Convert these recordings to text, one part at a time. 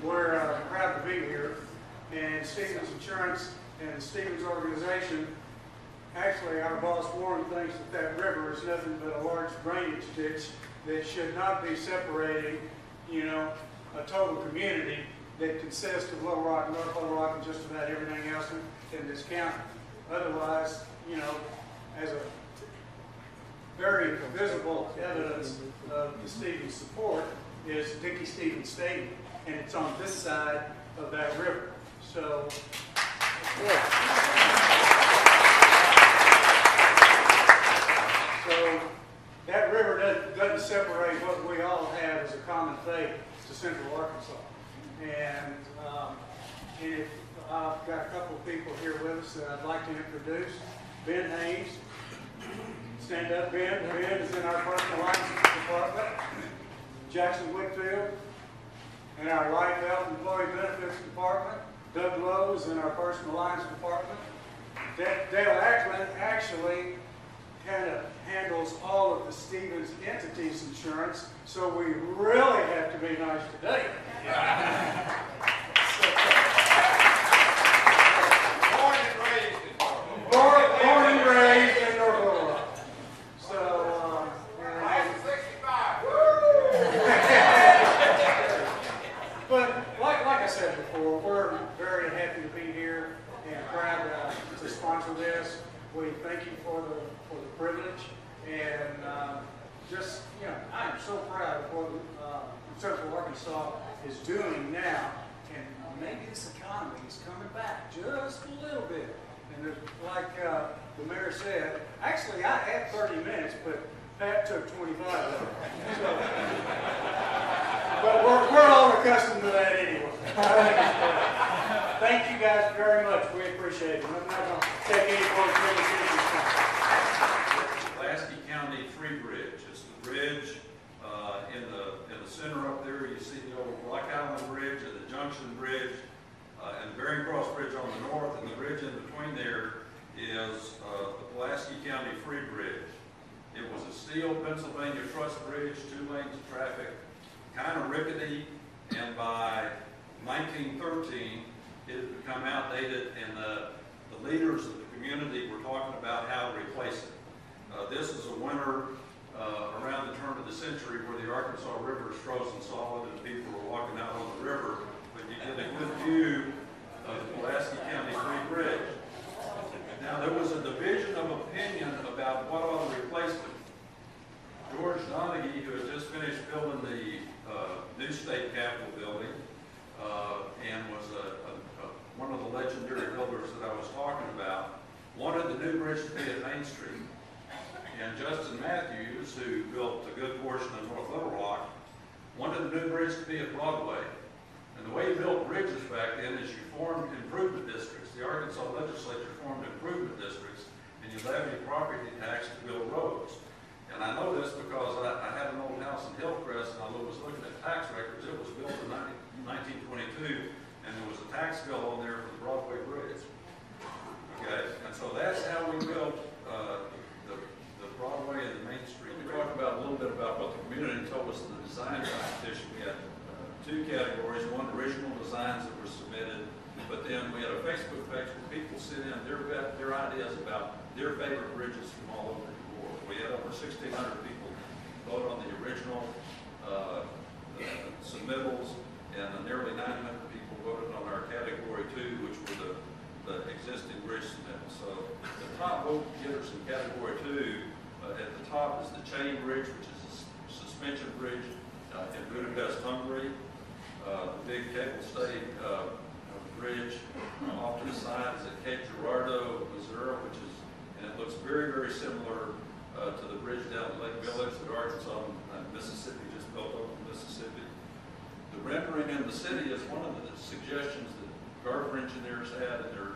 We're proud to be here, and Stevens Insurance and the Stevens organization, actually our boss Warren thinks that that river is nothing but a large drainage ditch that should not be separating, you know, a total community that consists of Little Rock, North Little Rock, and just about everything else in this county. Otherwise, you know, as a very visible evidence of the Stevens support is Dickie Stevens Stadium, and it's on this side of that river. So, so that river doesn't separate what we all have as a common faith to Central Arkansas. And if I've got a couple of people here with us that I'd like to introduce. Ben Haynes. Stand up, Ben. Ben is in our personal lines department. Jackson Whitfield in our Life Health Employee Benefits department. Doug Lowe is in our personal lines department. Dale Ackland actually kind of handles all of the Stevens entities insurance, so we really have to be nice today. Born and raised in North Little Rock. So, I'm 65. But like I said before, we're very happy to be here and proud to sponsor this. We thank you for the privilege, and just, you know, I am so proud of what Central Arkansas is doing now, and maybe this economy is coming back just a little bit. And there's, like the mayor said, actually I had 30 minutes, but Pat took 25 of it. So, but we're all accustomed to that anyway. Thank you guys very much. We appreciate it. I'm not going to take any more criticism. Pulaski County Free Bridge. It's the bridge in the center up there. You see the old Rock Island Bridge and the Junction Bridge and the Bering Cross Bridge on the north, and the bridge in between there is the Pulaski County Free Bridge. It was a steel Pennsylvania truss bridge, 2 lanes of traffic, kind of rickety, and by 1913 it had become outdated, and the leaders of the community were talking about how to replace it. This is a winter around the turn of the century where the Arkansas River is frozen solid and people are walking out on the river, but you get a good view of the Pulaski County Free Bridge. Now, there was a division of opinion about what ought to replace it. George Donaghy, who had just finished building the new state capitol building and was one of the legendary builders that I was talking about, wanted the new bridge to be at Main Street. And Justin Matthews, who built a good portion of North Little Rock, wanted the new bridge to be at Broadway. And the way you built bridges back then is you formed improvement districts. The Arkansas legislature formed improvement districts, and you levied property tax to build roads. And I know this because I had an old house in Hillcrest, and I was looking at tax records. It was built in 1922, and there was a tax bill on there for the Broadway Bridge. Okay, and so that's how we built the Broadway and the Main Street. We talked about a little bit about what the community told us in the design competition. We had 2 categories: one, original designs that were submitted, but then we had a Facebook page where people sent in their ideas about their favorite bridges from all over the world. We had over 1,600 people vote on the original submittals, and nearly 900 people voted on our category 2, which were the existing bridge submittals. So the top vote getters in category 2 at the top is the Chain Bridge, which is a suspension bridge in Budapest, Hungary. The big cable stay bridge off to the side is at Cape Girardeau, Missouri, and it looks very, very similar to the bridge down at Lake Village that Arkansas and Mississippi just built over Mississippi. The rendering in the city is one of the suggestions that Garver engineers had in their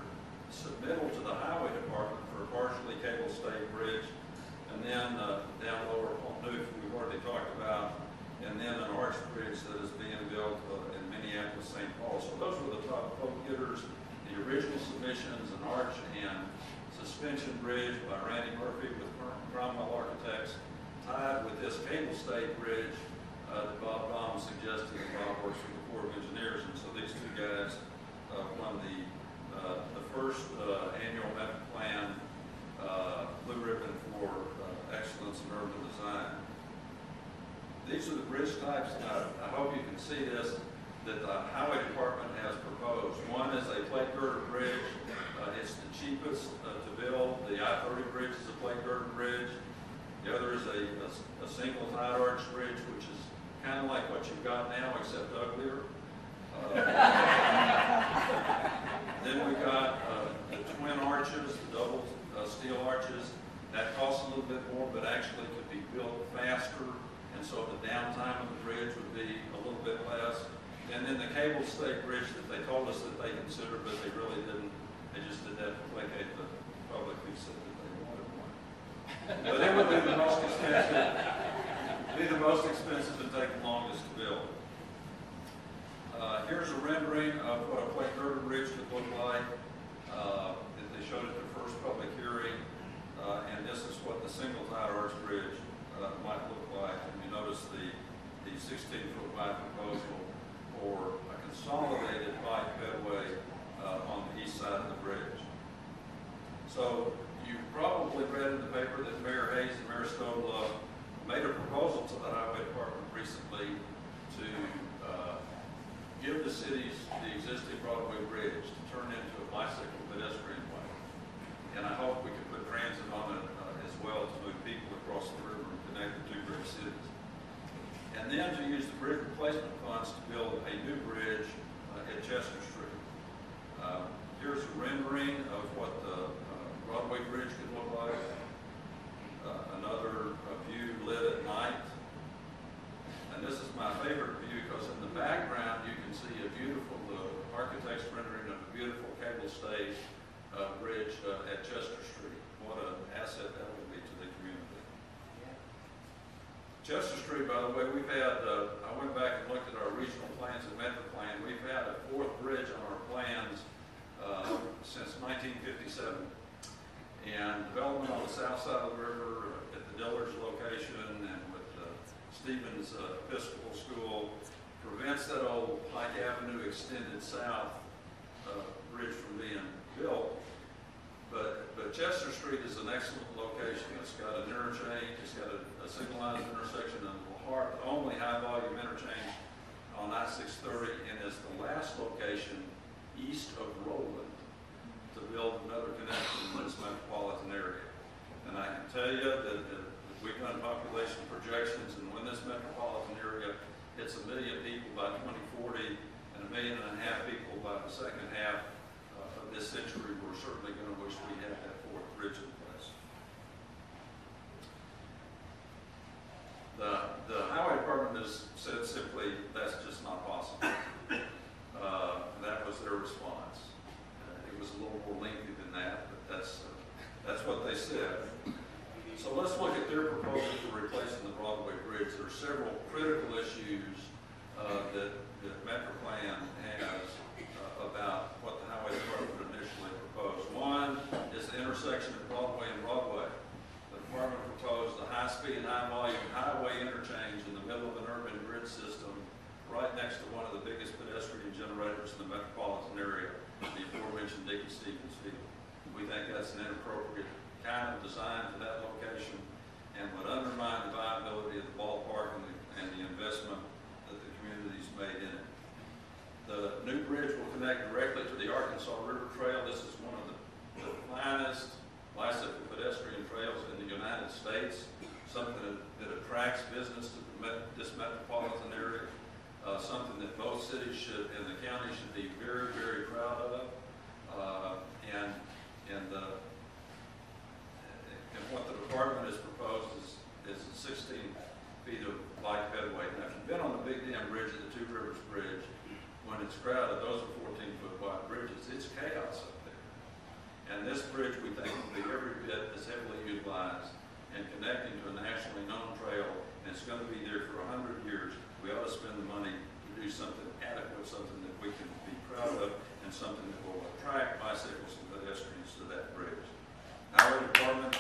submittal to the highway department for a partially cable stay bridge, and then down lower Pont Neuf, we've already talked about, and then an arch bridge that is being built in Minneapolis, St. Paul. So those were the top vote getters. The original submissions, an arch and suspension bridge by Randy Murphy with Cromwell Architects, tied with this cable stay bridge that Bob Baum suggested, and Bob works for the Corps of Engineers. And These are the bridge types, and I hope you can see this, that the highway department has proposed. One is a plate girder bridge. It's the cheapest to build. The I-30 bridge is a plate girder bridge. The other is a single tide arch bridge, which is kind of like what you've got now, except uglier. Then we got the twin arches, the double steel arches. That costs a little bit more, but actually could be built faster, and so the downtime of the bridge would be a little bit less. And then the cable stay bridge that they told us that they considered, but they really didn't. They just did that to placate the public who said that they wanted one. But it would be the most expensive. Be the most expensive and take the longest to build. Here's a rendering of what a plate girder bridge could look like. They showed it at the first public hearing, and this is what the single tide arch bridge might look like. And you notice the 16-foot wide proposal for a consolidated bike pedway on the east side of the bridge. So you probably read in the paper that Mayor Hayes and Mayor Stowe made a proposal to the highway department recently to give the cities the existing Broadway bridge to turn into a bicycle pedestrian way. And I hope we can put transit on it as well to move people across the river and connect the two great cities. And then to use the bridge replacement funds to build a new bridge at Chester Street. Here's a rendering of what the Broadway bridge could look like. Another view lit at night. And this is my favorite view because in the background you can see a beautiful, architect's rendering of a beautiful cable stay bridge at Chester Street. What an asset that would be to the community. Chester Street, by the way, we've had, I went back and looked at our regional plans at Metroplan. We've had a fourth bridge on our plans since 1957. And development on the south side of the river at the Dillard's location and with Stevens Episcopal School prevents that old Pike Avenue extended south bridge from being built. But Chester Street is an excellent location. It's got an interchange, it's got a signalized intersection and the only high volume interchange on I-630, and is the last location east of Roland to build another connection in this metropolitan area. And I can tell you that we've done population projections, and when this metropolitan area hits 1 million people by 2040 and 1.5 million people by the second half of this century, we're certainly going to wish we had that fourth bridge in place. The highway department has said simply, that's just not possible. That was their response. It was a little more lengthy than that, but that's what they said. So let's look at their proposal for replacing the Broadway bridge. There are several critical issues that Metroplan has about what the highway department initially proposed. One is the intersection of Broadway and Broadway. The department proposed a high-speed, high-volume highway interchange in the middle of an urban grid system right next to one of the biggest pedestrian generators in the metropolitan area, the aforementioned Dickey Stevens Field. We think that's an inappropriate kind of design for that location and would undermine the viability of the ballpark and the investment that the community's made in it. The new bridge will connect directly to the Arkansas River Trail. This is one of the finest bicycle pedestrian trails in the United States, something that attracts business to this metropolitan area, something that both cities should and the county should be very, very proud of. And what the department has proposed is 16 feet of bike pedway. Now, if you've been on the Big Dam Bridge at the Two Rivers Bridge, when it's crowded, those are 14-foot wide bridges. It's chaos up there. And this bridge, we think, will be every bit as heavily utilized and connecting to a nationally known trail, and it's going to be there for 100 years. We ought to spend the money to do something adequate, something that we can be proud of, and something that will attract bicycles and pedestrians to that bridge. Our department